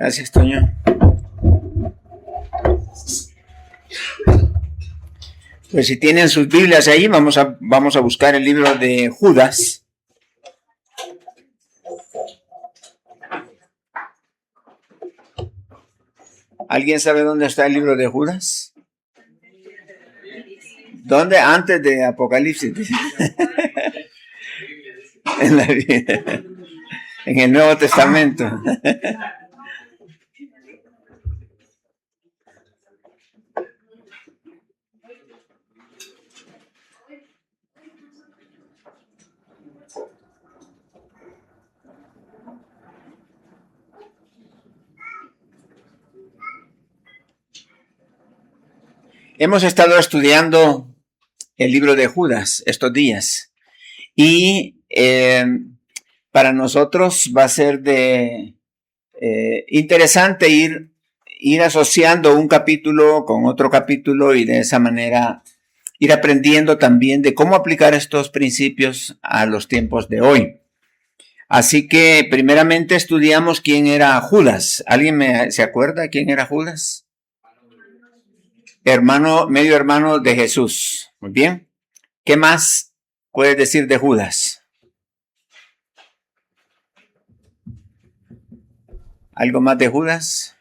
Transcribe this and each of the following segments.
Gracias, Toño. Pues si tienen sus Biblias ahí, vamos a buscar el libro de Judas. ¿Alguien sabe dónde está el libro de Judas? ¿Dónde? Antes de Apocalipsis. En la Biblia. En el Nuevo Testamento. Hemos estado estudiando el libro de Judas estos días y para nosotros va a ser interesante ir asociando un capítulo con otro capítulo y de esa manera ir aprendiendo también de cómo aplicar estos principios a los tiempos de hoy. Así que primeramente estudiamos quién era Judas. ¿Alguien se acuerda quién era Judas? Medio hermano de Jesús. Muy bien. ¿Qué más puedes decir de Judas? ¿Algo más de Judas?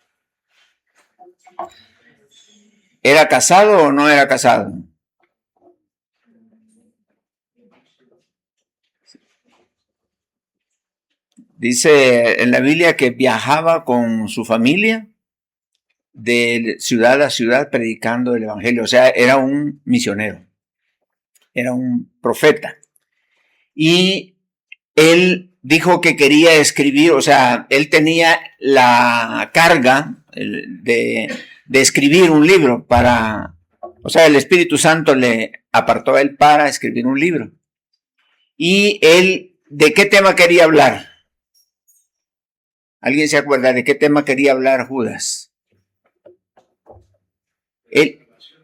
¿Era casado o no era casado? Dice en la Biblia que viajaba con su familia de ciudad a ciudad predicando el evangelio. O sea, era un misionero, era un profeta. Y él dijo que quería escribir, o sea, él tenía la carga de escribir un libro o sea, el Espíritu Santo le apartó a él para escribir un libro. Y él, ¿de qué tema quería hablar? ¿Alguien se acuerda de qué tema quería hablar Judas?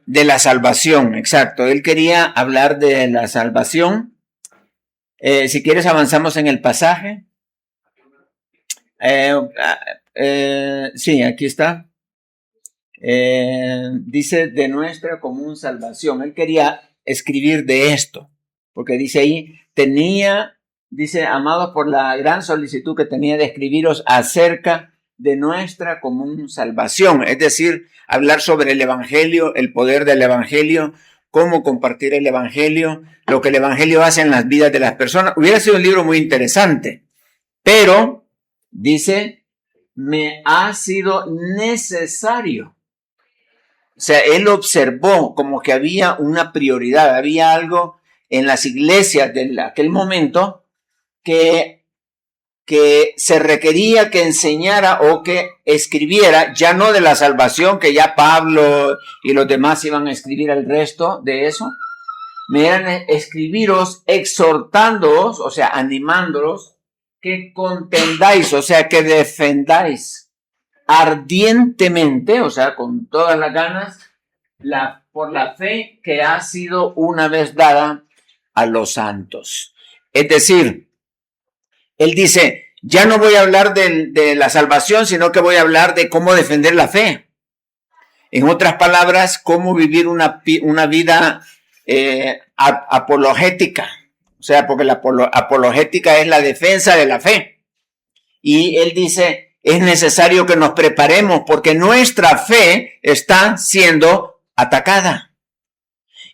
De la salvación, exacto. Él quería hablar de la salvación. Si quieres avanzamos en el pasaje. Sí, aquí está. Dice de nuestra común salvación. Él quería escribir de esto, porque dice ahí, dice, amados por la gran solicitud que tenía de escribiros acerca de nuestra común salvación, es decir, hablar sobre el evangelio, el poder del evangelio, cómo compartir el evangelio, lo que el evangelio hace en las vidas de las personas. Hubiera sido un libro muy interesante, pero dice, me ha sido necesario. O sea, él observó como que había una prioridad, había algo en las iglesias de aquel momento que se requería que enseñara o que escribiera, ya no de la salvación, que ya Pablo y los demás iban a escribir el resto de eso, me eran escribiros exhortándoos, o sea, animándolos, que contendáis, o sea, que defendáis ardientemente, o sea, con todas las ganas, por la fe que ha sido una vez dada a los santos. Es decir, él dice, ya no voy a hablar de la salvación, sino que voy a hablar de cómo defender la fe. En otras palabras, cómo vivir una vida apologética. O sea, porque la apologética es la defensa de la fe. Y él dice, es necesario que nos preparemos porque nuestra fe está siendo atacada.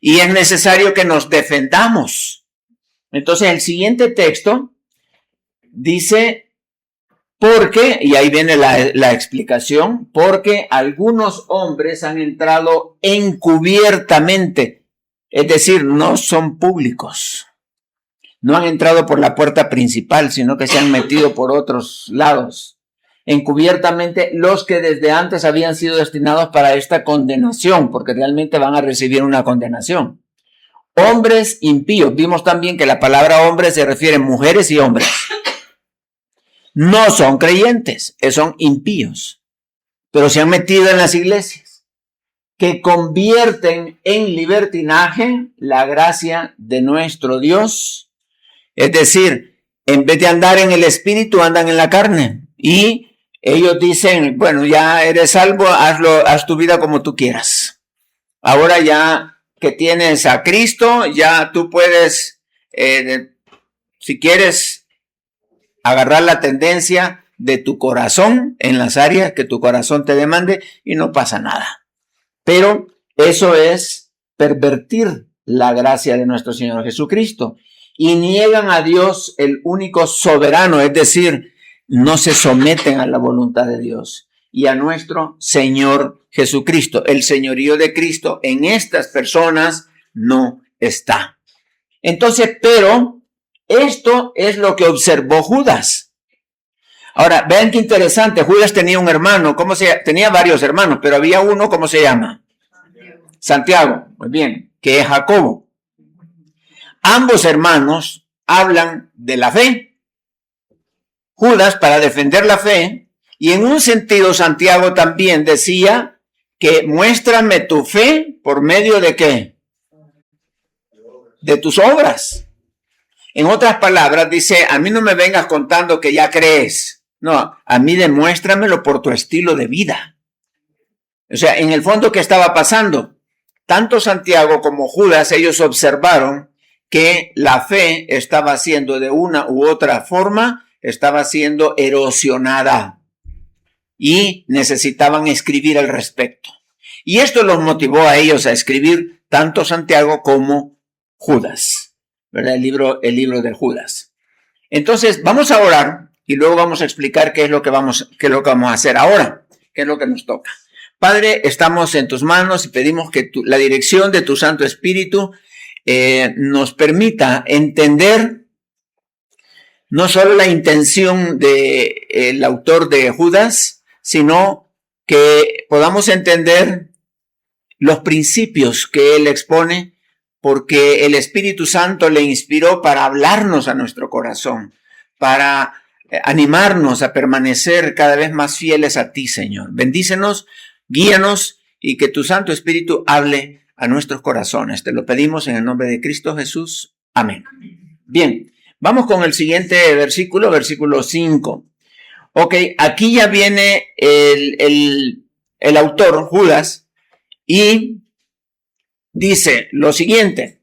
Y es necesario que nos defendamos. Entonces, el siguiente texto dice, porque, y ahí viene la explicación, porque algunos hombres han entrado encubiertamente, es decir, no son públicos, no han entrado por la puerta principal, sino que se han metido por otros lados, encubiertamente los que desde antes habían sido destinados para esta condenación, porque realmente van a recibir una condenación. Hombres impíos, vimos también que la palabra hombre se refiere a mujeres y hombres. No son creyentes, son impíos, pero se han metido en las iglesias, que convierten en libertinaje la gracia de nuestro Dios. Es decir, en vez de andar en el espíritu, andan en la carne y Ellos dicen, bueno, ya eres salvo, haz tu vida como tú quieras. Ahora ya que tienes a Cristo, ya tú puedes, si quieres, agarrar la tendencia de tu corazón en las áreas que tu corazón te demande y no pasa nada. Pero eso es pervertir la gracia de nuestro Señor Jesucristo y niegan a Dios, el único soberano, es decir, no se someten a la voluntad de Dios y a nuestro Señor Jesucristo. El señorío de Cristo en estas personas no está. Entonces, pero esto es lo que observó Judas. Ahora, vean qué interesante. Judas tenía un hermano, tenía varios hermanos, pero había uno, ¿cómo se llama? Santiago, muy bien, que es Jacobo. Ambos hermanos hablan de la fe. Judas para defender la fe, y en un sentido Santiago también decía que muéstrame tu fe por medio de ¿qué? De tus obras. En otras palabras, dice, a mí no me vengas contando que ya crees. No, a mí demuéstramelo por tu estilo de vida. O sea, en el fondo, ¿qué estaba pasando? Tanto Santiago como Judas, ellos observaron que la fe estaba siendo de una u otra forma, estaba siendo erosionada y necesitaban escribir al respecto. Y esto los motivó a ellos a escribir tanto Santiago como Judas, ¿verdad? El libro de Judas. Entonces, vamos a orar y luego vamos a explicar qué es lo que vamos a hacer ahora, qué es lo que nos toca. Padre, estamos en tus manos y pedimos que la dirección de tu Santo Espíritu nos permita entender no solo la intención del autor de Judas, sino que podamos entender los principios que él expone, porque el Espíritu Santo le inspiró para hablarnos a nuestro corazón, para animarnos a permanecer cada vez más fieles a ti, Señor. Bendícenos, guíanos y que tu Santo Espíritu hable a nuestros corazones. Te lo pedimos en el nombre de Cristo Jesús. Amén. Bien, vamos con el siguiente versículo, versículo 5. Ok, aquí ya viene el autor, Judas, y dice lo siguiente: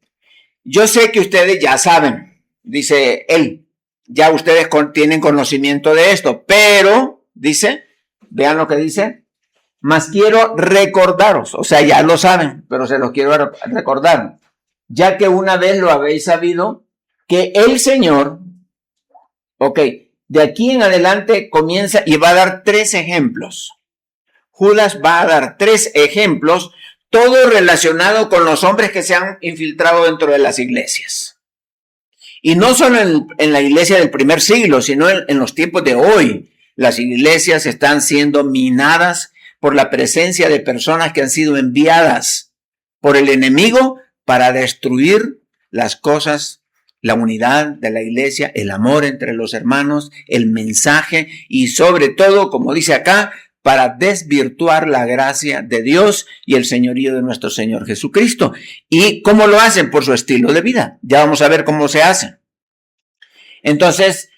yo sé que ustedes ya saben, dice él, ya ustedes tienen conocimiento de esto, pero, dice, vean lo que dice, mas quiero recordaros, o sea, ya lo saben, pero se los quiero recordar, ya que una vez lo habéis sabido, que el Señor, ok, de aquí en adelante comienza y va a dar 3 ejemplos. Judas va a dar 3 ejemplos, todo relacionado con los hombres que se han infiltrado dentro de las iglesias. Y no solo en la iglesia del primer siglo, sino en los tiempos de hoy. Las iglesias están siendo minadas por la presencia de personas que han sido enviadas por el enemigo para destruir las cosas, la unidad de la iglesia, el amor entre los hermanos, el mensaje y sobre todo, como dice acá, para desvirtuar la gracia de Dios y el señorío de nuestro Señor Jesucristo. ¿Y cómo lo hacen? Por su estilo de vida. Ya vamos a ver cómo se hace. Entonces,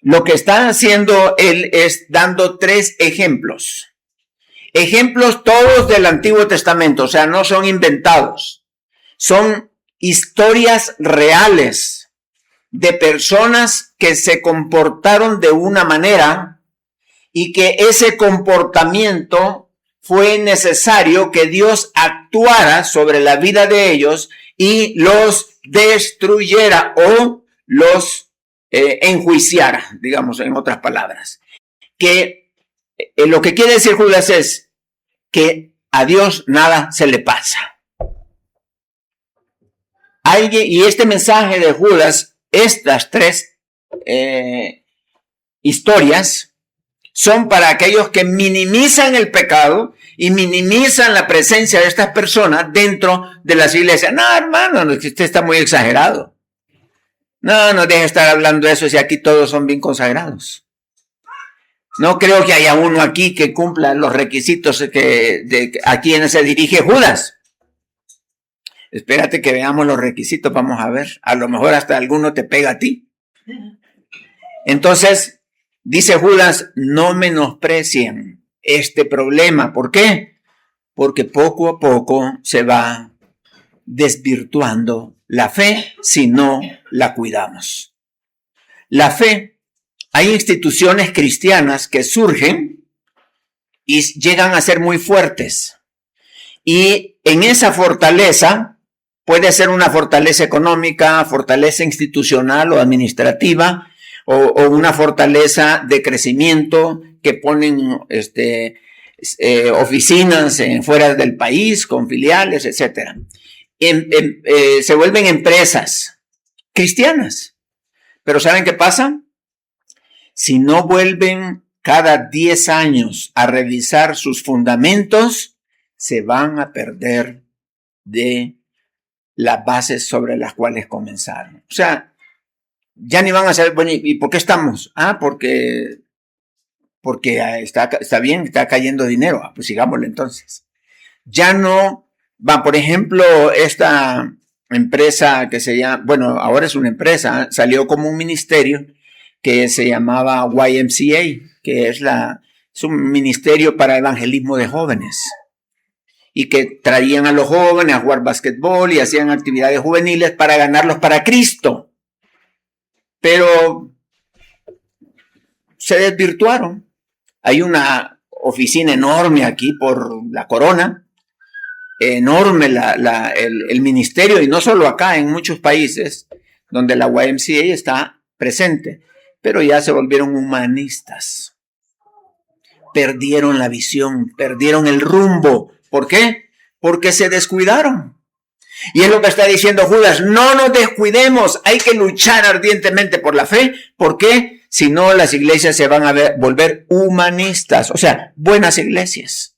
lo que está haciendo él es dando 3 ejemplos. Ejemplos todos del Antiguo Testamento, o sea, no son inventados. Son historias reales de personas que se comportaron de una manera y que ese comportamiento fue necesario que Dios actuara sobre la vida de ellos y los destruyera o los enjuiciara, digamos, en otras palabras. Que lo que quiere decir Judas es que a Dios nada se le pasa. Y este mensaje de Judas, estas 3 historias, son para aquellos que minimizan el pecado y minimizan la presencia de estas personas dentro de las iglesias. No, hermano, usted está muy exagerado. No deje de estar hablando de eso si aquí todos son bien consagrados. No creo que haya uno aquí que cumpla los requisitos a quienes se dirige Judas. Espérate que veamos los requisitos, vamos a ver. A lo mejor hasta alguno te pega a ti. Entonces, Dice Judas, no menosprecien este problema. ¿Por qué? Porque poco a poco se va desvirtuando la fe si no la cuidamos. La fe, hay instituciones cristianas que surgen y llegan a ser muy fuertes. Y en esa fortaleza, puede ser una fortaleza económica, fortaleza institucional o administrativa, o una fortaleza de crecimiento que ponen oficinas fuera del país con filiales, etc. Se vuelven empresas cristianas. Pero ¿saben qué pasa? Si no vuelven cada 10 años a revisar sus fundamentos, se van a perder de las bases sobre las cuales comenzaron. O sea, ya ni van a saber, bueno, ¿y por qué estamos? Porque está bien, está cayendo dinero. Pues sigámoslo entonces. Ya no va, por ejemplo, esta empresa que se llama, bueno, ahora es una empresa, salió como un ministerio que se llamaba YMCA, que es un ministerio para evangelismo de jóvenes. Y que traían a los jóvenes a jugar basquetbol y hacían actividades juveniles para ganarlos para Cristo. Pero se desvirtuaron. Hay una oficina enorme aquí por la Corona, enorme el ministerio, y no solo acá, en muchos países donde la YMCA está presente, pero ya se volvieron humanistas. Perdieron la visión, perdieron el rumbo. ¿Por qué? Porque se descuidaron. Y es lo que está diciendo Judas, no nos descuidemos, hay que luchar ardientemente por la fe. ¿Por qué? Si no, las iglesias se van a volver humanistas, o sea, buenas iglesias.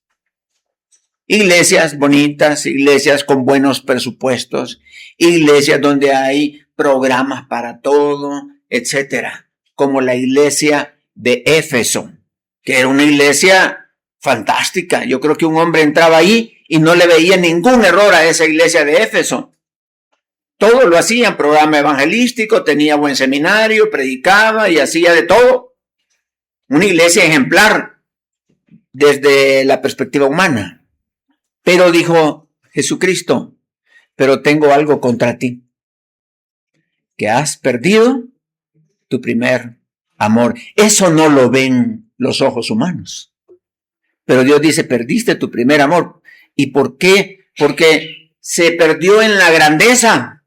Iglesias bonitas, iglesias con buenos presupuestos, iglesias donde hay programas para todo, etcétera. Como la iglesia de Éfeso, que era una iglesia fantástica. Yo creo que un hombre entraba ahí y no le veía ningún error a esa iglesia de Éfeso. Todo lo hacían, programa evangelístico, tenía buen seminario, predicaba y hacía de todo. Una iglesia ejemplar desde la perspectiva humana. Pero dijo Jesucristo, pero tengo algo contra ti, que has perdido tu primer amor. Eso no lo ven los ojos humanos. Pero Dios dice, perdiste tu primer amor. ¿Y por qué? Porque se perdió en la grandeza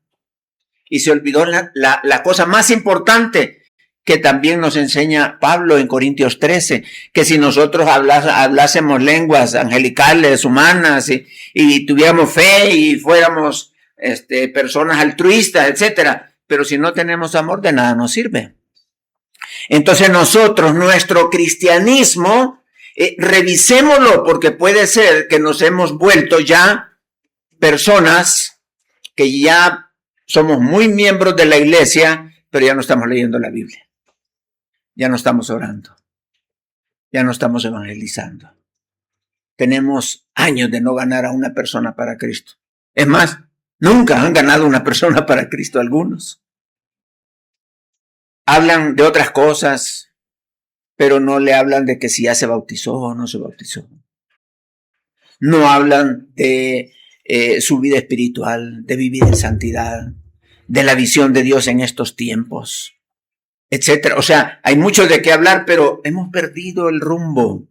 y se olvidó la cosa más importante que también nos enseña Pablo en Corintios 13, que si nosotros hablásemos lenguas angelicales, humanas, y tuviéramos fe y fuéramos personas altruistas, etcétera, pero si no tenemos amor, de nada nos sirve. Entonces nosotros, nuestro cristianismo, revisémoslo, porque puede ser que nos hemos vuelto ya personas que ya somos muy miembros de la iglesia, pero ya no estamos leyendo la Biblia. Ya no estamos orando. Ya no estamos evangelizando. Tenemos años de no ganar a una persona para Cristo. Es más, nunca han ganado una persona para Cristo algunos. Hablan de otras cosas, pero no le hablan de que si ya se bautizó o no se bautizó. No hablan de su vida espiritual, de vivir en santidad, de la visión de Dios en estos tiempos, etcétera. O sea, hay mucho de qué hablar, pero hemos perdido el rumbo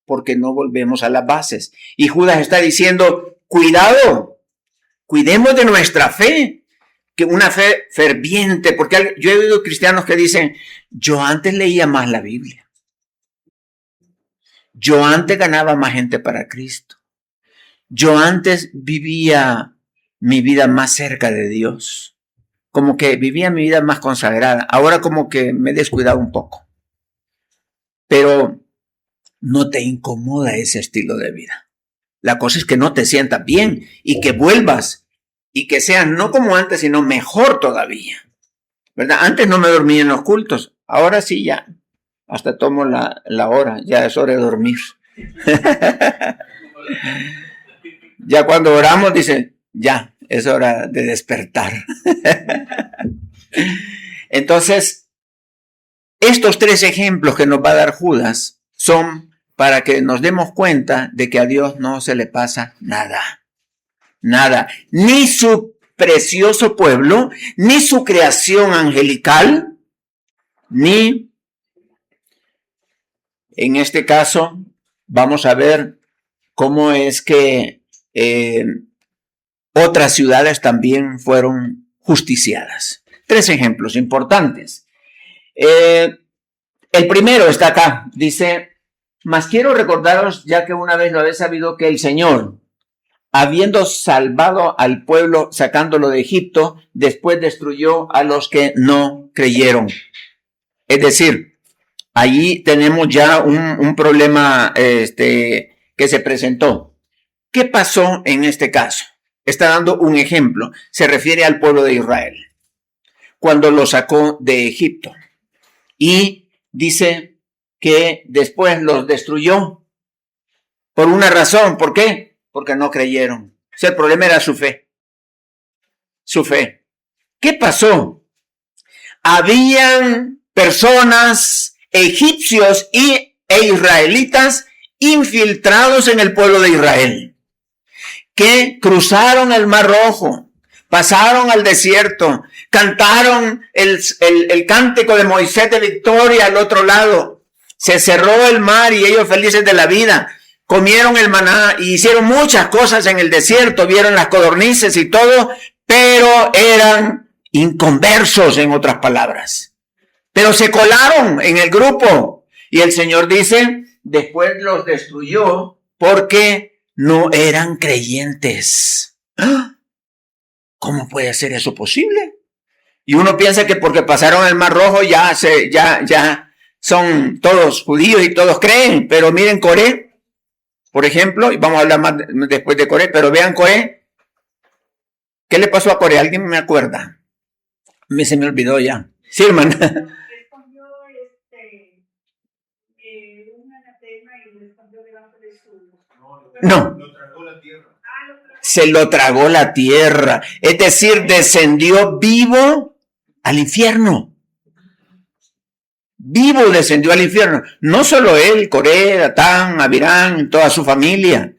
porque no volvemos a las bases. Y Judas está diciendo, cuidado, cuidemos de nuestra fe, que una fe ferviente, porque yo he oído cristianos que dicen, yo antes leía más la Biblia. Yo antes ganaba más gente para Cristo. Yo antes vivía mi vida más cerca de Dios. Como que vivía mi vida más consagrada. Ahora como que me he descuidado un poco. Pero no te incomoda ese estilo de vida. La cosa es que no te sientas bien y que vuelvas y que seas no como antes, sino mejor todavía. ¿Verdad? Antes no me dormía en los cultos. Ahora sí ya. Hasta tomo la hora. Ya es hora de dormir. Ya cuando oramos dice, ya, es hora de despertar. Entonces, Estos 3 ejemplos que nos va a dar Judas son para que nos demos cuenta de que a Dios no se le pasa nada. Nada. Ni su precioso pueblo, ni su creación angelical, ni, en este caso, vamos a ver cómo es que otras ciudades también fueron justiciadas. 3 ejemplos importantes. El primero está acá, dice: mas quiero recordaros, ya que una vez lo habéis sabido, que el Señor, habiendo salvado al pueblo, sacándolo de Egipto, después destruyó a los que no creyeron. Es decir, allí tenemos ya un problema que se presentó. ¿Qué pasó en este caso? Está dando un ejemplo. Se refiere al pueblo de Israel, cuando lo sacó de Egipto. Y dice que después los destruyó por una razón. ¿Por qué? Porque no creyeron. O sea, el problema era su fe. Su fe. ¿Qué pasó? Habían personas, egipcios e israelitas, infiltrados en el pueblo de Israel, que cruzaron el Mar Rojo, pasaron al desierto, cantaron el cántico de Moisés de victoria al otro lado, se cerró el mar y ellos felices de la vida, comieron el maná y hicieron muchas cosas en el desierto, vieron las codornices y todo, pero eran inconversos, en otras palabras. Pero se colaron en el grupo y el Señor dice, después los destruyó porque no eran creyentes. ¿Cómo puede ser eso posible? Y uno piensa que porque pasaron el Mar Rojo ya son todos judíos y todos creen. Pero miren Coré, por ejemplo, y vamos a hablar más después de Coré, pero vean Coré. ¿Qué le pasó a Coré? ¿Alguien me acuerda? Se me olvidó ya. Sí, hermana. Respondió un anatema y le respondió debajo de su... No. Lo tragó la tierra. Se lo tragó la tierra. Es decir, descendió vivo al infierno. Vivo descendió al infierno. No solo él, Coré, Datán, Abirán, toda su familia.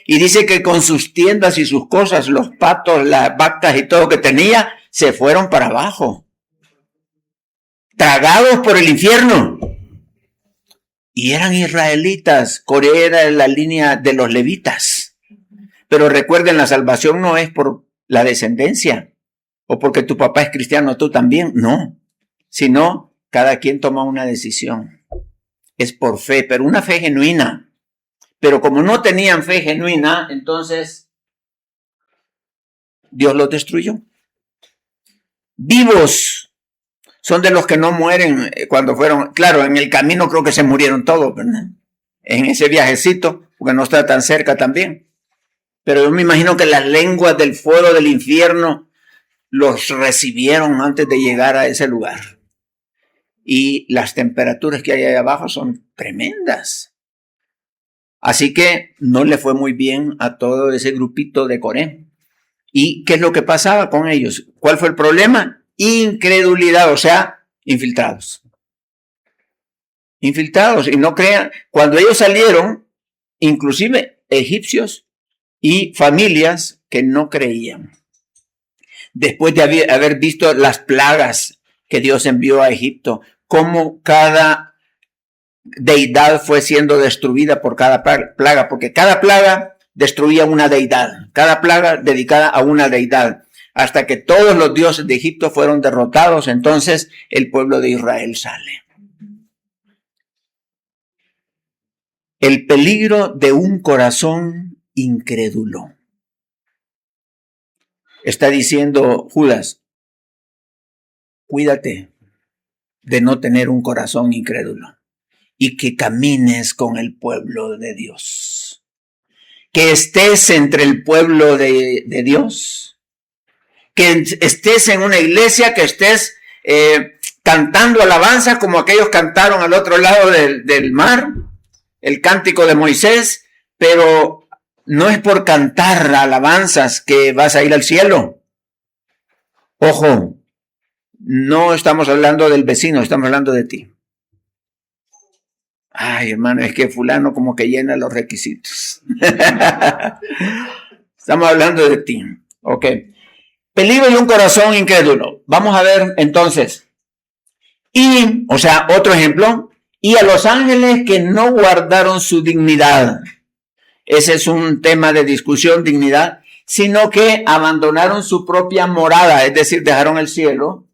Y dice que con sus tiendas y sus cosas, los patos, las vacas y todo que tenía, se fueron para abajo. Tragados por el infierno. Y eran israelitas. Coré era de la línea de los levitas. Pero recuerden, la salvación no es por la descendencia o porque tu papá es cristiano, tú también, no. Sino, cada quien toma una decisión. Es por fe, pero una fe genuina. Pero como no tenían fe genuina, entonces Dios los destruyó. Vivos son de los que no mueren cuando fueron. Claro, en el camino creo que se murieron todos, ¿verdad? En ese viajecito, porque no está tan cerca también. Pero yo me imagino que las lenguas del fuego del infierno los recibieron antes de llegar a ese lugar. Y las temperaturas que hay ahí abajo son tremendas. Así que no le fue muy bien a todo ese grupito de Coré. ¿Y qué es lo que pasaba con ellos? ¿Cuál fue el problema? Incredulidad, o sea, infiltrados. Infiltrados. Y no crean, cuando ellos salieron, inclusive egipcios y familias que no creían. Después de haber visto las plagas que Dios envió a Egipto, cómo cada deidad fue siendo destruida por cada plaga, porque cada plaga destruía una deidad, cada plaga dedicada a una deidad, hasta que todos los dioses de Egipto fueron derrotados. Entonces el pueblo de Israel sale. El peligro de un corazón incrédulo. Está diciendo Judas, cuídate de no tener un corazón incrédulo y que camines con el pueblo de Dios. Que estés entre el pueblo de Dios. Que estés en una iglesia, que estés cantando alabanzas como aquellos cantaron al otro lado del mar, el cántico de Moisés, pero no es por cantar alabanzas que vas a ir al cielo. Ojo, no estamos hablando del vecino, estamos hablando de ti. Ay, hermano, es que fulano como que llena los requisitos. Estamos hablando de ti. Ok. Peligro de un corazón incrédulo. Vamos a ver entonces. Y, o sea, otro ejemplo. Y a los ángeles que no guardaron su dignidad. Ese es un tema de discusión, dignidad. Sino que abandonaron su propia morada, es decir, dejaron el cielo.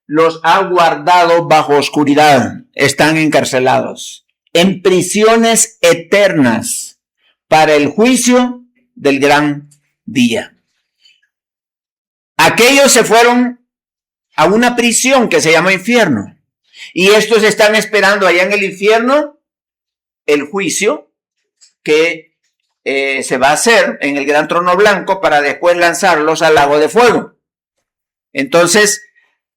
Los ha guardado bajo oscuridad. Están encarcelados. En prisiones eternas. Para el juicio del gran día. Aquellos se fueron a una prisión que se llama infierno. Y estos están esperando allá en el infierno el juicio que se va a hacer en el gran trono blanco para después lanzarlos al lago de fuego. Entonces,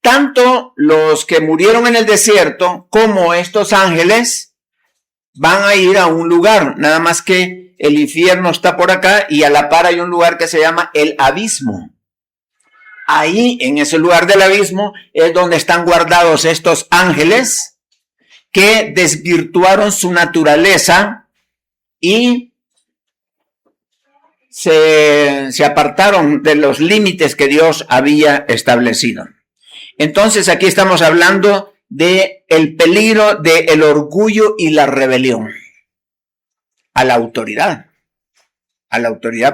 tanto los que murieron en el desierto como estos ángeles van a ir a un lugar, nada más que el infierno está por acá y a la par hay un lugar que se llama el abismo. Ahí, en ese lugar del abismo, es donde están guardados estos ángeles que desvirtuaron su naturaleza y se apartaron de los límites que Dios había establecido. Entonces, aquí estamos hablando de el peligro del orgullo y la rebelión a la autoridad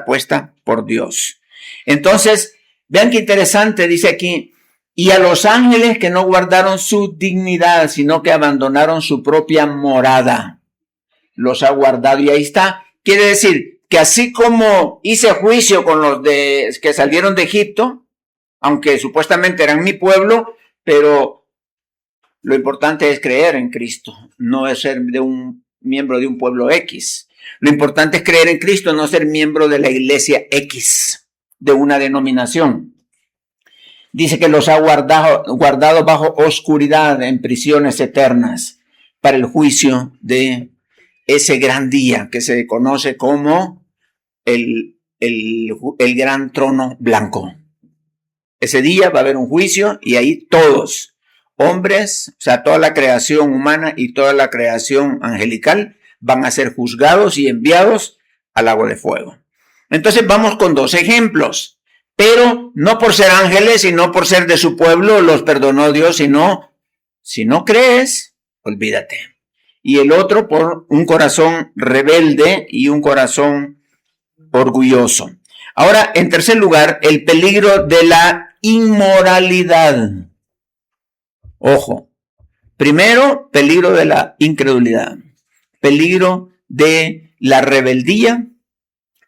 puesta por Dios. Entonces, vean qué interesante, dice aquí, y a los ángeles que no guardaron su dignidad, sino que abandonaron su propia morada, los ha guardado. Y ahí está, quiere decir que así como hice juicio con los que salieron de Egipto, aunque supuestamente eran mi pueblo, pero lo importante es creer en Cristo, no es ser de un miembro de un pueblo X. Lo importante es creer en Cristo, no ser miembro de la iglesia X, de una denominación. Dice que los ha guardado bajo oscuridad en prisiones eternas para el juicio de ese gran día que se conoce como el gran trono blanco. Ese día va a haber un juicio y ahí todos, hombres, o sea, toda la creación humana y toda la creación angelical van a ser juzgados y enviados al lago de fuego. Entonces vamos con dos ejemplos, pero no por ser ángeles, sino por ser de su pueblo, los perdonó Dios, sino, si no crees, olvídate. Y el otro por un corazón rebelde y un corazón orgulloso. Ahora, en tercer lugar, el peligro de la inmoralidad. Ojo, primero, peligro de la incredulidad, peligro de la rebeldía,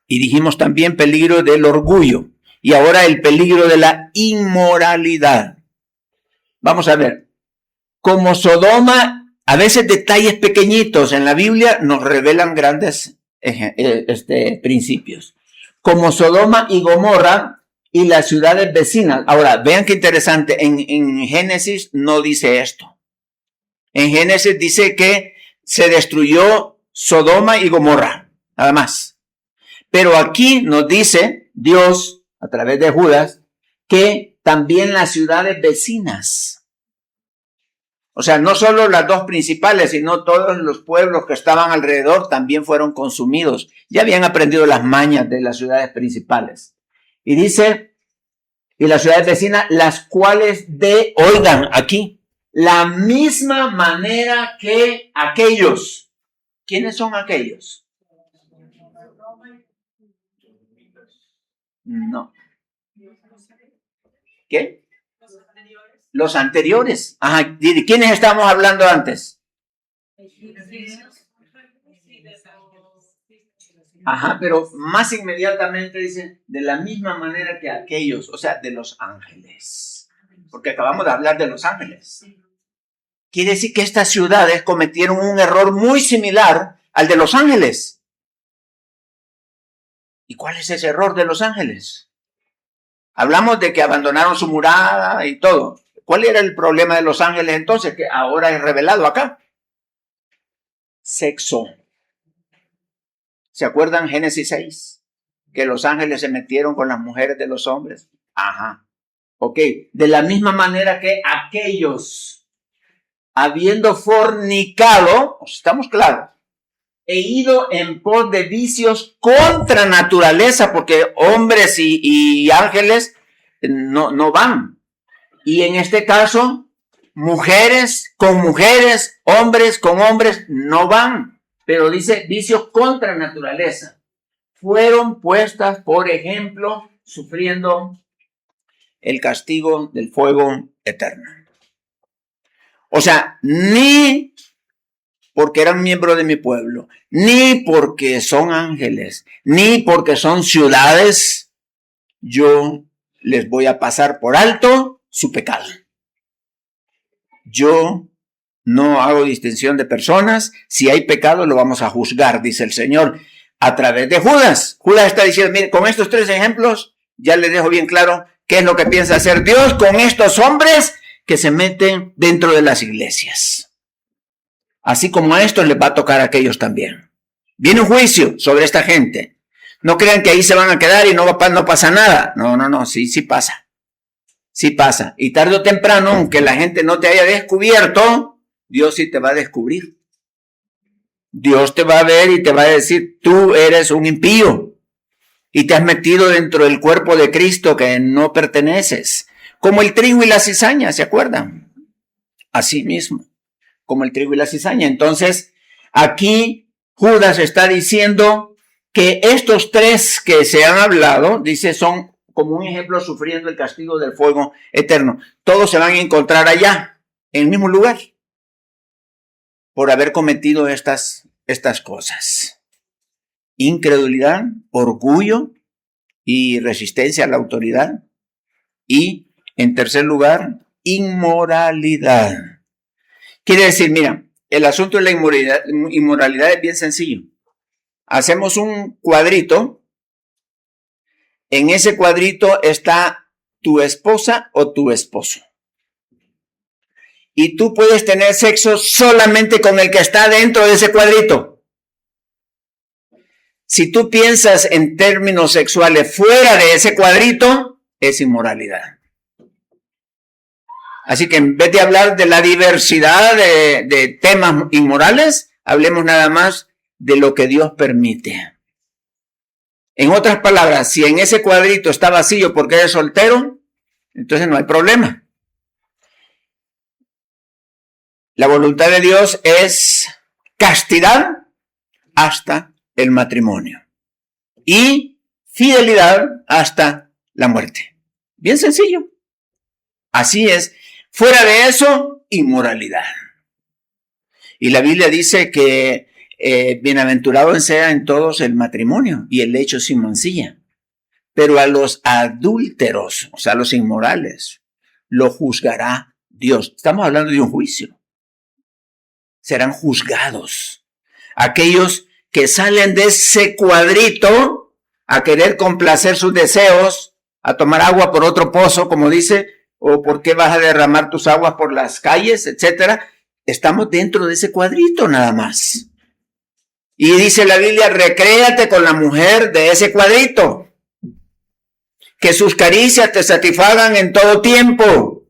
y dijimos también peligro del orgullo. Y ahora el peligro de la inmoralidad. Vamos a ver. Como Sodoma, a veces detalles pequeñitos en la Biblia nos revelan grandes principios. Como Sodoma y Gomorra y las ciudades vecinas. Ahora, vean qué interesante. En Génesis no dice esto. En Génesis dice que se destruyó Sodoma y Gomorra. Nada más. Pero aquí nos dice Dios, a través de Judas, que también las ciudades vecinas. O sea, no solo las dos principales, sino todos los pueblos que estaban alrededor también fueron consumidos. Ya habían aprendido las mañas de las ciudades principales. Y dice, y las ciudades vecinas, las cuales oigan aquí, la misma manera que aquellos. ¿Quiénes son aquellos? No. ¿Qué? Los anteriores. Ajá. ¿De quiénes estábamos hablando antes? Ajá, pero más inmediatamente dice, de la misma manera que aquellos, o sea, de los ángeles. Porque acabamos de hablar de los ángeles. Quiere decir que estas ciudades cometieron un error muy similar al de los ángeles. ¿Y cuál es ese error de los ángeles? Hablamos de que abandonaron su morada y todo. ¿Cuál era el problema de los ángeles entonces? Que ahora es revelado acá. Sexo. ¿Se acuerdan Génesis 6? Que los ángeles se metieron con las mujeres de los hombres. Ajá. Ok. De la misma manera que aquellos. habiendo fornicado, estamos claros, he ido en pos de vicios contra naturaleza, porque hombres y ángeles no van. Y en este caso, mujeres, hombres con hombres, no van. Pero dice vicios contra naturaleza. Fueron puestas, por ejemplo, sufriendo el castigo del fuego eterno. O sea, ni porque eran miembros de mi pueblo, ni porque son ángeles, ni porque son ciudades, yo les voy a pasar por alto su pecado. Yo no hago distinción de personas. Si hay pecado, lo vamos a juzgar, dice el Señor, a través de Judas. Judas está diciendo, mire, con estos 3 ejemplos, ya les dejo bien claro qué es lo que piensa hacer Dios con estos hombres que se meten dentro de las iglesias. Así como a estos les va a tocar a aquellos también. Viene un juicio sobre esta gente. No crean que ahí se van a quedar y no pasa nada. No, sí pasa. Sí pasa. Y tarde o temprano, aunque la gente no te haya descubierto, Dios sí te va a descubrir. Dios te va a ver y te va a decir, tú eres un impío y te has metido dentro del cuerpo de Cristo que no perteneces. Como el trigo y la cizaña, ¿se acuerdan? Así mismo, como el trigo y la cizaña. Entonces, aquí Judas está diciendo que estos 3 que se han hablado, dice, son como un ejemplo sufriendo el castigo del fuego eterno. Todos se van a encontrar allá, en el mismo lugar, por haber cometido estas cosas. Incredulidad, orgullo y resistencia a la autoridad. Y, en tercer lugar, inmoralidad. Quiere decir, mira, el asunto de la inmoralidad es bien sencillo. Hacemos un cuadrito. En ese cuadrito está tu esposa o tu esposo. Y tú puedes tener sexo solamente con el que está dentro de ese cuadrito. Si tú piensas en términos sexuales fuera de ese cuadrito, es inmoralidad. Así que en vez de hablar de la diversidad de temas inmorales, hablemos nada más de lo que Dios permite. En otras palabras, si en ese cuadrito está vacío porque eres soltero, entonces no hay problema. La voluntad de Dios es castidad hasta el matrimonio y fidelidad hasta la muerte. Bien sencillo. Así es. Fuera de eso, inmoralidad. Y la Biblia dice que bienaventurado sea en todos el matrimonio y el lecho sin mancilla. Pero a los adúlteros, o sea, a los inmorales, lo juzgará Dios. Estamos hablando de un juicio. Serán juzgados. Aquellos que salen de ese cuadrito a querer complacer sus deseos, a tomar agua por otro pozo, como dice, o por qué vas a derramar tus aguas por las calles, etcétera. Estamos dentro de ese cuadrito nada más. Y dice la Biblia, recréate con la mujer de ese cuadrito. Que sus caricias te satisfagan en todo tiempo.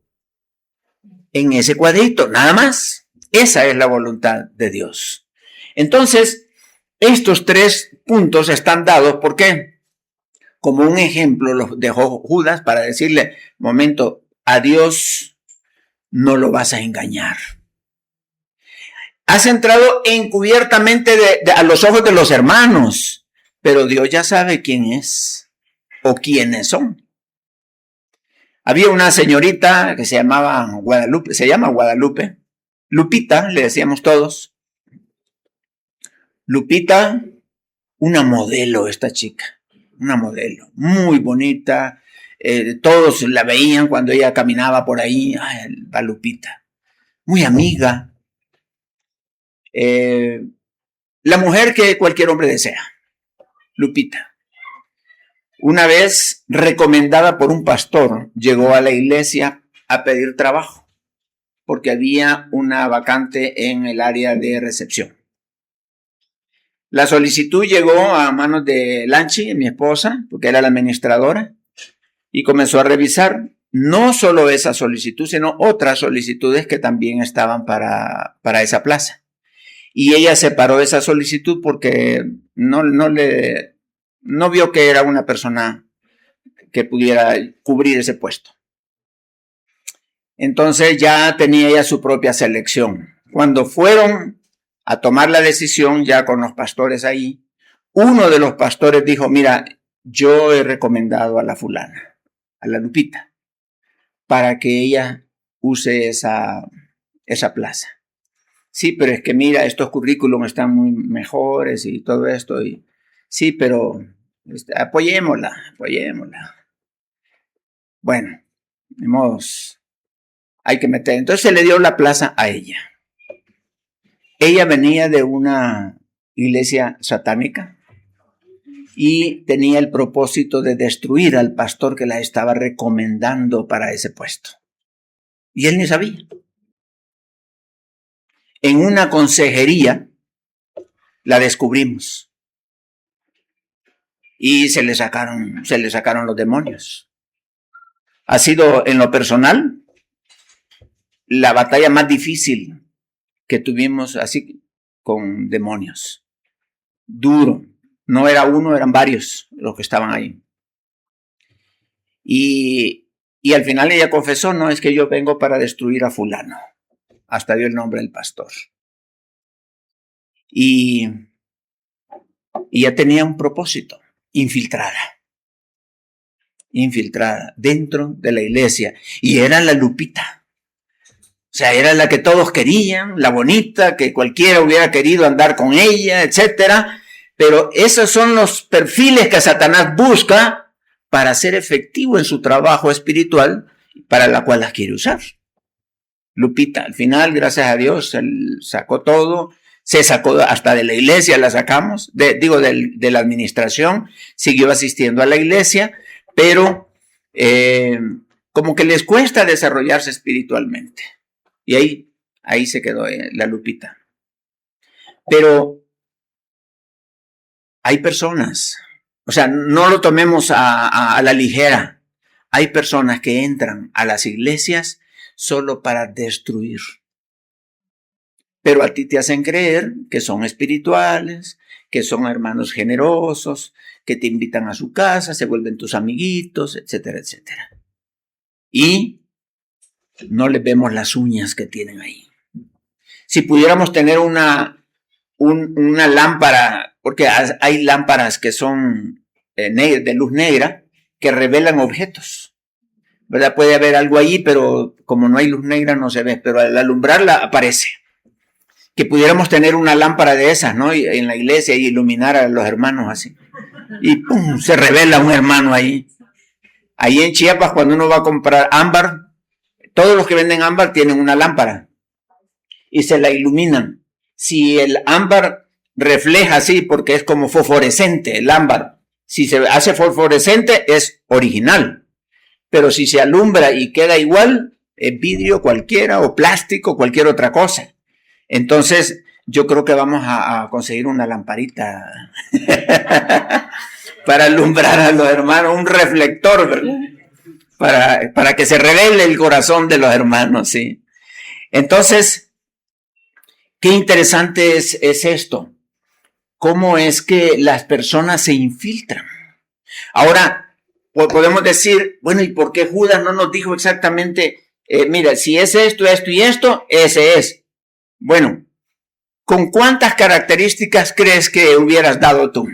En ese cuadrito, nada más. Esa es la voluntad de Dios. Entonces, estos 3 puntos están dados, ¿por qué? Como un ejemplo los dejó Judas para decirle, momento, a Dios no lo vas a engañar. Has entrado encubiertamente a los ojos de los hermanos, pero Dios ya sabe quién es o quiénes son. Había una señorita que se llama Guadalupe, Lupita, le decíamos todos. Lupita, una modelo esta chica, una modelo, muy bonita, todos la veían cuando ella caminaba por ahí, va Lupita, muy amiga. La mujer que cualquier hombre desea, Lupita. Una vez, recomendada por un pastor, llegó a la iglesia a pedir trabajo, porque había una vacante en el área de recepción. La solicitud llegó a manos de Lanchi, mi esposa, porque era la administradora, y comenzó a revisar. no solo esa solicitud, sino otras solicitudes que también estaban para esa plaza. Y ella separó esa solicitud porque no vio que era una persona que pudiera cubrir ese puesto. Entonces ya tenía ella su propia selección. Cuando fueron a tomar la decisión ya con los pastores ahí, uno de los pastores dijo, mira, yo he recomendado a la fulana, a la Lupita, para que ella use esa plaza. Sí, pero es que mira, estos currículums están muy mejores y todo esto. Sí, pero apoyémosla. Bueno, de modos, hay que meter. Entonces se le dio la plaza a ella. Ella venía de una iglesia satánica y tenía el propósito de destruir al pastor que la estaba recomendando para ese puesto. Y él ni sabía. En una consejería la descubrimos y se le sacaron los demonios. Ha sido en lo personal la batalla más difícil que tuvimos así con demonios. Duro. No era uno, eran varios los que estaban ahí. Y al final ella confesó, no, es que yo vengo para destruir a fulano. Hasta dio el nombre del pastor. Y ella tenía un propósito, infiltrada dentro de la iglesia. Y era la Lupita. O sea, era la que todos querían, la bonita, que cualquiera hubiera querido andar con ella, etcétera. Pero esos son los perfiles que Satanás busca para ser efectivo en su trabajo espiritual, para la cual las quiere usar. Lupita, al final, gracias a Dios, él sacó todo, se sacó hasta de la iglesia, la sacamos, de la administración, siguió asistiendo a la iglesia, pero como que les cuesta desarrollarse espiritualmente. Y ahí se quedó la Lupita. Pero hay personas, o sea, no lo tomemos a la ligera. Hay personas que entran a las iglesias solo para destruir. Pero a ti te hacen creer que son espirituales, que son hermanos generosos, que te invitan a su casa, se vuelven tus amiguitos, etcétera, etcétera. Y no les vemos las uñas que tienen ahí. Si pudiéramos tener una lámpara, porque hay lámparas que son de luz negra, que revelan objetos, ¿verdad? Puede haber algo allí, pero como no hay luz negra no se ve, pero al alumbrarla aparece. Que pudiéramos tener una lámpara de esas, ¿no? Y en la iglesia y iluminar a los hermanos así. Y ¡pum! Se revela un hermano ahí. Ahí en Chiapas, cuando uno va a comprar ámbar, todos los que venden ámbar tienen una lámpara y se la iluminan. Si el ámbar refleja así, porque es como fosforescente el ámbar, si se hace fosforescente es original, pero si se alumbra y queda igual, es vidrio cualquiera o plástico, cualquier otra cosa. Entonces yo creo que vamos a conseguir una lamparita para alumbrar a los hermanos, un reflector, ¿verdad? Para que se revele el corazón de los hermanos, ¿sí? Entonces, qué interesante es esto. ¿Cómo es que las personas se infiltran? Ahora, podemos decir, bueno, ¿y por qué Judas no nos dijo exactamente, mira, si es esto, esto y esto, ese es? Bueno, ¿con cuántas características crees que hubieras dado tú?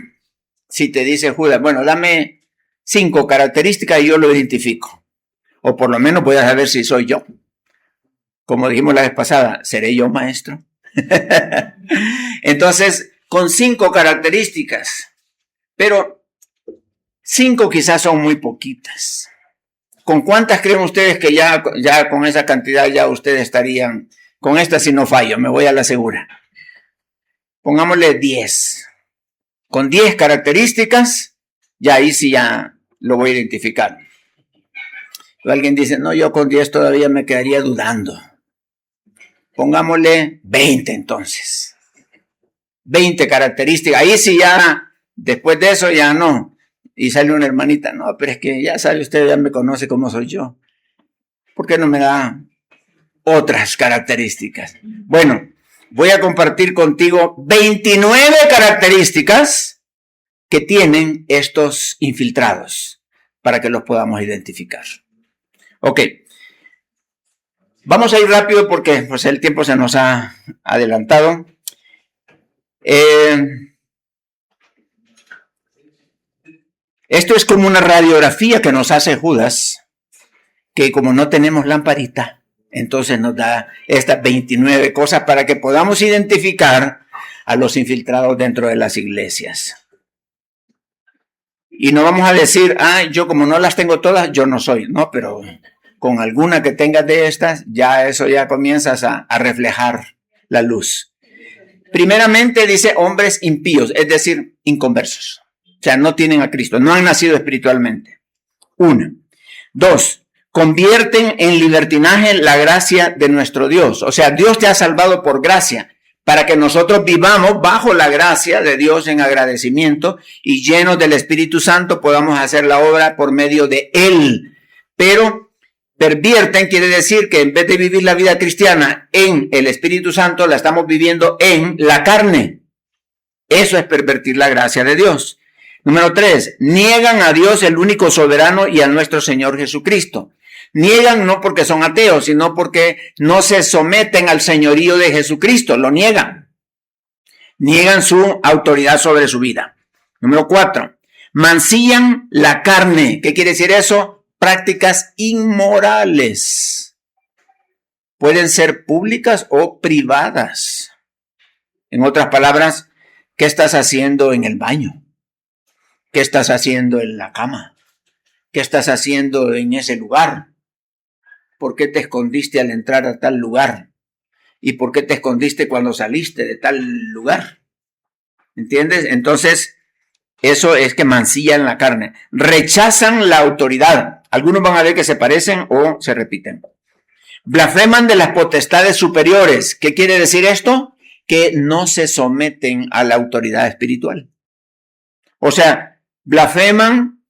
Si te dice Judas, bueno, dame 5 características y yo lo identifico. O por lo menos voy a saber si soy yo. Como dijimos la vez pasada, ¿seré yo maestro? Entonces, con 5 características. Pero 5 quizás son muy poquitas. ¿Con cuántas creen ustedes que ya con esa cantidad ya ustedes estarían? Con esta si no fallo, me voy a la segura. Pongámosle 10. Con 10 características, ya ahí sí ya lo voy a identificar. Pero alguien dice, no, yo con 10 todavía me quedaría dudando. Pongámosle 20 entonces. 20 características. Ahí sí ya, después de eso ya no. Y sale una hermanita, no, pero es que ya sabe usted, ya me conoce cómo soy yo. ¿Por qué no me da otras características? Bueno, voy a compartir contigo 29 características que tienen estos infiltrados para que los podamos identificar. Ok, vamos a ir rápido porque pues, el tiempo se nos ha adelantado. Esto es como una radiografía que nos hace Judas, que como no tenemos lamparita, entonces nos da estas 29 cosas para que podamos identificar a los infiltrados dentro de las iglesias. Y no vamos a decir, yo como no las tengo todas, yo no soy, no, pero con alguna que tengas de estas, ya eso ya comienzas a reflejar la luz. Primeramente dice hombres impíos, es decir, inconversos. O sea, no tienen a Cristo, no han nacido espiritualmente. 1. 2. Convierten en libertinaje la gracia de nuestro Dios. O sea, Dios te ha salvado por gracia, para que nosotros vivamos bajo la gracia de Dios en agradecimiento y llenos del Espíritu Santo podamos hacer la obra por medio de Él. Pero pervierten quiere decir que en vez de vivir la vida cristiana en el Espíritu Santo, la estamos viviendo en la carne. Eso es pervertir la gracia de Dios. Número 3, niegan a Dios el único soberano y a nuestro Señor Jesucristo. Niegan no porque son ateos, sino porque no se someten al señorío de Jesucristo, lo niegan. Niegan su autoridad sobre su vida. Número 4, mancillan la carne. ¿Qué quiere decir eso? Prácticas inmorales. Pueden ser públicas o privadas. En otras palabras, ¿qué estás haciendo en el baño? ¿Qué estás haciendo en la cama? ¿Qué estás haciendo en ese lugar? ¿Por qué te escondiste al entrar a tal lugar? ¿Y por qué te escondiste cuando saliste de tal lugar? ¿Entiendes? Entonces, eso es que mancillan la carne. Rechazan la autoridad. Algunos van a ver que se parecen o se repiten. Blasfeman de las potestades superiores. ¿Qué quiere decir esto? Que no se someten a la autoridad espiritual. O sea, blasfeman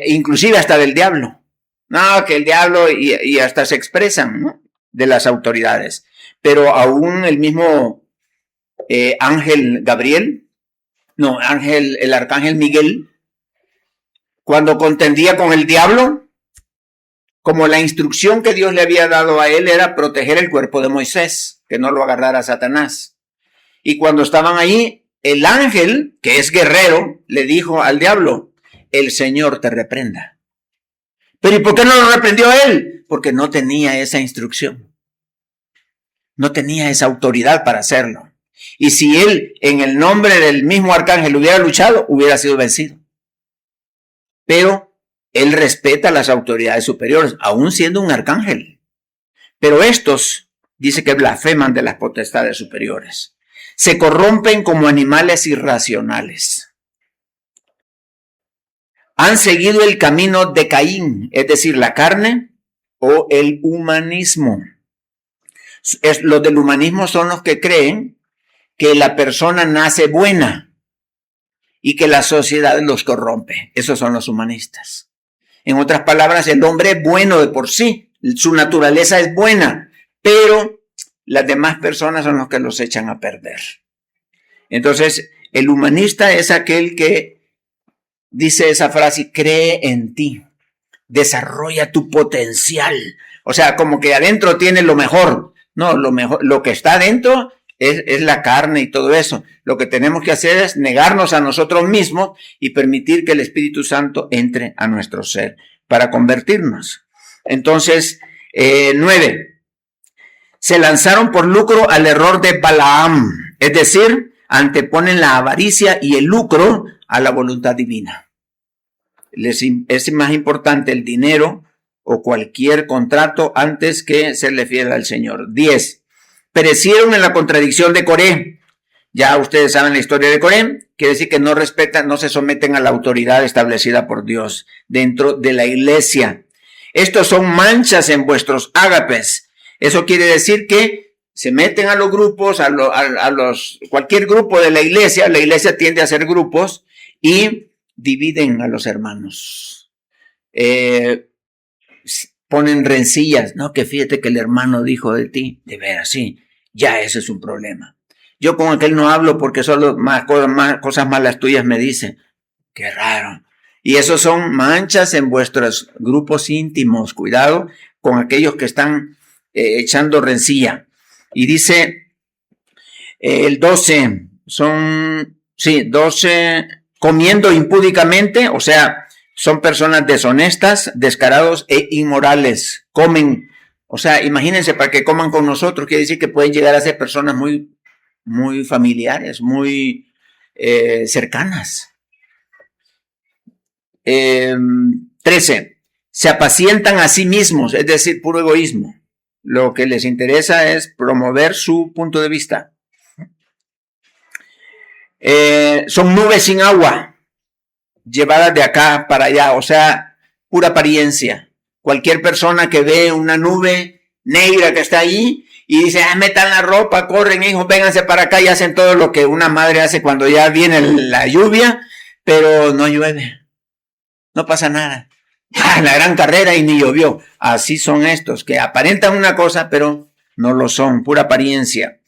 inclusive hasta del diablo. No, que el diablo y hasta se expresan, ¿no? De las autoridades. Pero aún el mismo ángel Gabriel, el arcángel Miguel, cuando contendía con el diablo, como la instrucción que Dios le había dado a él era proteger el cuerpo de Moisés, que no lo agarrara Satanás. Y cuando estaban ahí, el ángel, que es guerrero, le dijo al diablo, el Señor te reprenda. Pero ¿y por qué no lo reprendió él? Porque no tenía esa instrucción. No tenía esa autoridad para hacerlo. Y si él, en el nombre del mismo arcángel, hubiera luchado, hubiera sido vencido. Pero él respeta las autoridades superiores, aún siendo un arcángel. Pero estos, dice que blasfeman de las potestades superiores. Se corrompen como animales irracionales. Han seguido el camino de Caín, es decir, la carne o el humanismo. Los del humanismo son los que creen que la persona nace buena y que la sociedad los corrompe. Esos son los humanistas. En otras palabras, el hombre es bueno de por sí, su naturaleza es buena, pero las demás personas son los que los echan a perder. Entonces, el humanista es aquel que dice esa frase, cree en ti, desarrolla tu potencial. O sea, como que adentro tiene lo mejor. No, lo que está adentro es la carne y todo eso. Lo que tenemos que hacer es negarnos a nosotros mismos y permitir que el Espíritu Santo entre a nuestro ser para convertirnos. Entonces, 9. Se lanzaron por lucro al error de Balaam, es decir, anteponen la avaricia y el lucro a la voluntad divina. Es más importante el dinero o cualquier contrato antes que serle fiel al Señor. 10. Perecieron en la contradicción de Coré. Ya ustedes saben la historia de Coré. Quiere decir que no respetan, no se someten a la autoridad establecida por Dios dentro de la iglesia. Estos son manchas en vuestros ágapes. Eso quiere decir que se meten a los grupos, cualquier grupo de la iglesia tiende a hacer grupos y dividen a los hermanos. ponen rencillas. No, que fíjate que el hermano dijo de ti. De veras, sí, ya ese es un problema. Yo con aquel no hablo porque solo más cosas malas tuyas me dicen. Qué raro. Y esos son manchas en vuestros grupos íntimos. Cuidado con aquellos que están echando rencilla. Y dice el 12, 12, comiendo impúdicamente, o sea, son personas deshonestas, descarados e inmorales. Comen, o sea, imagínense, para que coman con nosotros, quiere decir que pueden llegar a ser personas muy, muy familiares, muy cercanas. 13. Se apacientan a sí mismos, es decir, puro egoísmo. Lo que les interesa es promover su punto de vista. Son nubes sin agua, llevadas de acá para allá, o sea, pura apariencia. Cualquier persona que ve una nube negra que está ahí y dice, metan la ropa, corren hijos, vénganse para acá y hacen todo lo que una madre hace cuando ya viene la lluvia, pero no llueve. No pasa nada. La gran carrera y ni llovió. Así son estos, que aparentan una cosa, pero no lo son, pura apariencia.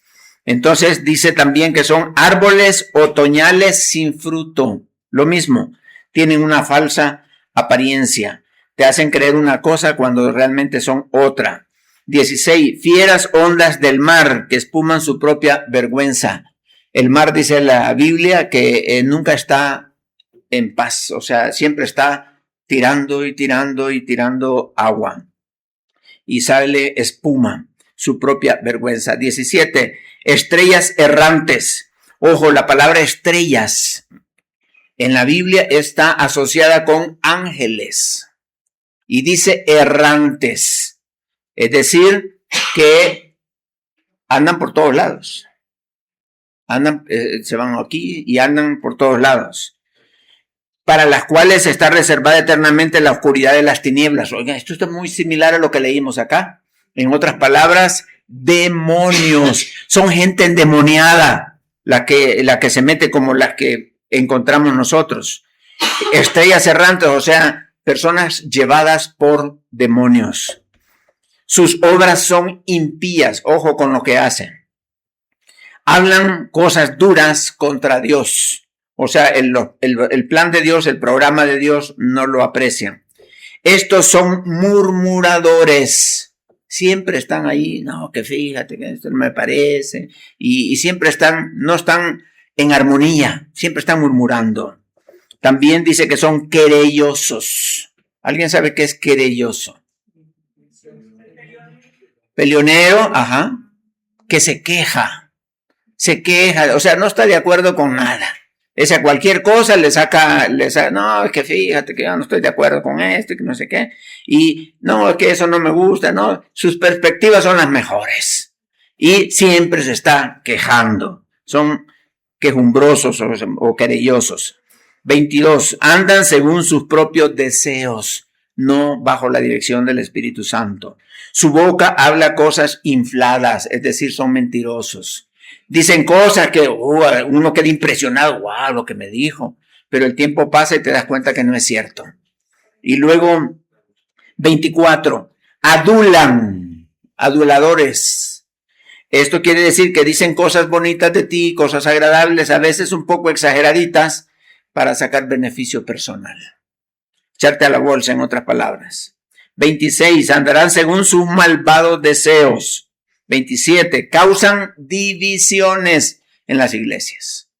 Entonces dice también que son árboles otoñales sin fruto. Lo mismo, tienen una falsa apariencia. Te hacen creer una cosa cuando realmente son otra. 16. Fieras ondas del mar que espuman su propia vergüenza. El mar, dice la Biblia, que nunca está en paz, o sea, siempre está tirando y tirando y tirando agua y sale espuma, su propia vergüenza. 17. Estrellas errantes. Ojo, la palabra estrellas en la Biblia está asociada con ángeles y dice errantes, es decir, que andan por todos lados, andan, se van aquí y andan por todos lados, para las cuales está reservada eternamente la oscuridad de las tinieblas. Oigan, esto está muy similar a lo que leímos acá. En otras palabras, demonios. Son gente endemoniada, la que se mete como las que encontramos nosotros. Estrellas errantes, o sea, personas llevadas por demonios. Sus obras son impías, ojo con lo que hacen. Hablan cosas duras contra Dios. O sea, el plan de Dios, el programa de Dios, no lo aprecian. Estos son murmuradores. Siempre están ahí, no, que fíjate que esto no me parece. Y siempre no están en armonía, siempre están murmurando. También dice que son querellosos. ¿Alguien sabe qué es querelloso? Peleonero, ajá, que se queja, o sea, no está de acuerdo con nada. Es a cualquier cosa le saca, no, es que fíjate que yo no estoy de acuerdo con esto, que no sé qué, y no, es que eso no me gusta, no, sus perspectivas son las mejores, y siempre se está quejando, son quejumbrosos o querellosos. 22, andan según sus propios deseos, no bajo la dirección del Espíritu Santo. Su boca habla cosas infladas, es decir, son mentirosos. Dicen cosas que uno queda impresionado, wow, lo que me dijo, pero el tiempo pasa y te das cuenta que no es cierto. Y luego, 24, aduladores. Esto quiere decir que dicen cosas bonitas de ti, cosas agradables, a veces un poco exageraditas, para sacar beneficio personal. Echarte a la bolsa, en otras palabras. 26, andarán según sus malvados deseos. 27, causan divisiones en las iglesias.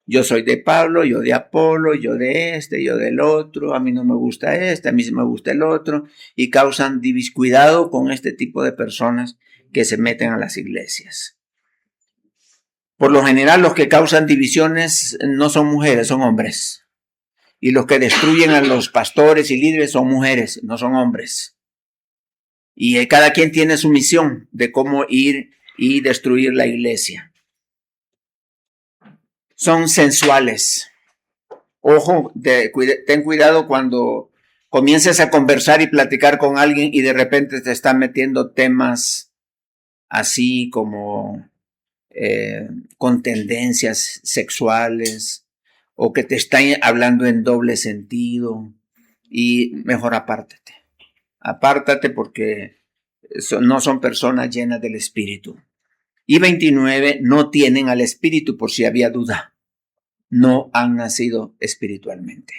Yo soy de Pablo, yo de Apolo, yo de este, yo del otro, a mí no me gusta este, a mí sí me gusta el otro, y causan cuidado con este tipo de personas que se meten a las iglesias. Por lo general, los que causan divisiones no son mujeres, son hombres. Y los que destruyen a los pastores y líderes son mujeres, no son hombres. Y cada quien tiene su misión de cómo ir y destruir la iglesia. Son sensuales. Ojo, ten cuidado cuando comiences a conversar y platicar con alguien y de repente te están metiendo temas así como con tendencias sexuales o que te están hablando en doble sentido, y mejor apártate. apártate porque no son personas llenas del Espíritu. Y 29, no tienen al Espíritu, por si había duda. No han nacido espiritualmente.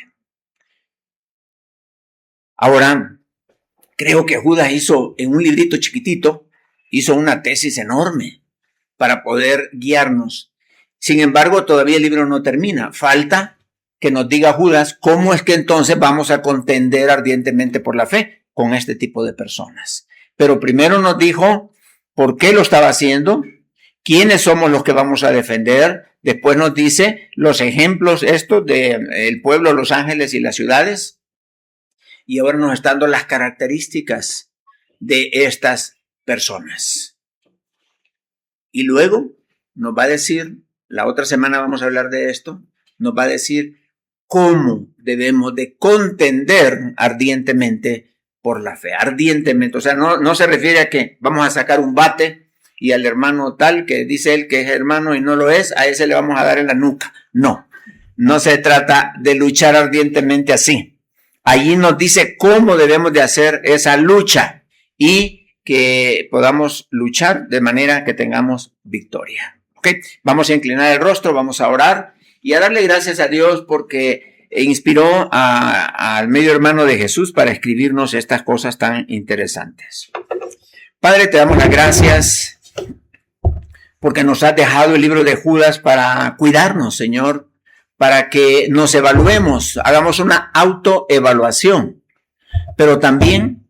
Ahora, creo que Judas hizo, en un librito chiquitito, hizo una tesis enorme para poder guiarnos. Sin embargo, todavía el libro no termina. Falta que nos diga Judas cómo es que entonces vamos a contender ardientemente por la fe con este tipo de personas. Pero primero nos dijo por qué lo estaba haciendo, quiénes somos los que vamos a defender. Después nos dice los ejemplos estos del pueblo, los ángeles y las ciudades. Y ahora nos están dando las características de estas personas. Y luego nos va a decir, la otra semana vamos a hablar de esto, nos va a decir cómo debemos de contender ardientemente por la fe. Ardientemente, o sea, no se refiere a que vamos a sacar un bate y al hermano tal que dice él que es hermano y no lo es, a ese le vamos a dar en la nuca. No se trata de luchar ardientemente así. Allí nos dice cómo debemos de hacer esa lucha y que podamos luchar de manera que tengamos victoria. ¿Ok? Vamos a inclinar el rostro, vamos a orar y a darle gracias a Dios porque inspiró al medio hermano de Jesús para escribirnos estas cosas tan interesantes. Padre, te damos las gracias porque nos has dejado el libro de Judas para cuidarnos, Señor, para que nos evaluemos, hagamos una autoevaluación, pero también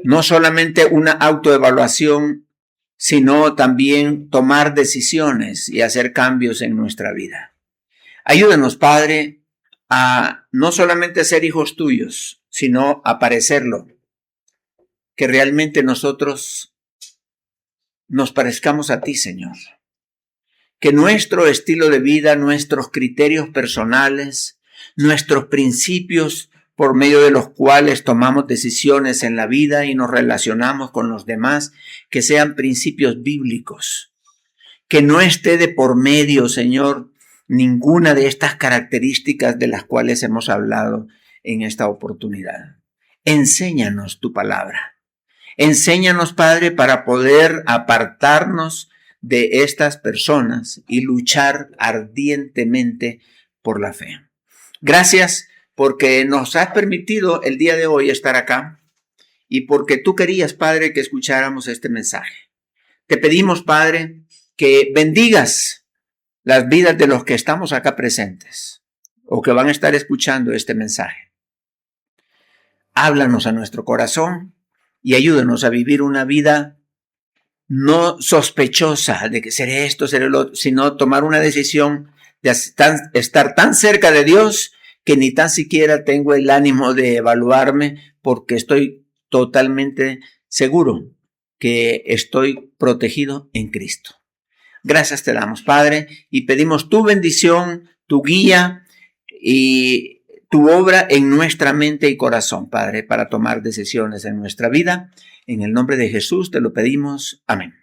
no solamente una autoevaluación, sino también tomar decisiones y hacer cambios en nuestra vida. Ayúdanos, Padre, a no solamente ser hijos tuyos, sino a parecerlo, que realmente nosotros nos parezcamos a ti, Señor. Que nuestro estilo de vida, nuestros criterios personales, nuestros principios por medio de los cuales tomamos decisiones en la vida y nos relacionamos con los demás, que sean principios bíblicos. Que no esté de por medio, Señor, ninguna de estas características de las cuales hemos hablado en esta oportunidad. Enséñanos tu palabra. Enséñanos, Padre, para poder apartarnos de estas personas y luchar ardientemente por la fe. Gracias porque nos has permitido el día de hoy estar acá y porque tú querías, Padre, que escucháramos este mensaje. Te pedimos, Padre, que bendigas las vidas de los que estamos acá presentes o que van a estar escuchando este mensaje. Háblanos a nuestro corazón y ayúdanos a vivir una vida no sospechosa de que seré esto, seré lo otro, sino tomar una decisión de estar tan cerca de Dios que ni tan siquiera tengo el ánimo de evaluarme porque estoy totalmente seguro que estoy protegido en Cristo. Gracias te damos, Padre, y pedimos tu bendición, tu guía y tu obra en nuestra mente y corazón, Padre, para tomar decisiones en nuestra vida. En el nombre de Jesús te lo pedimos. Amén.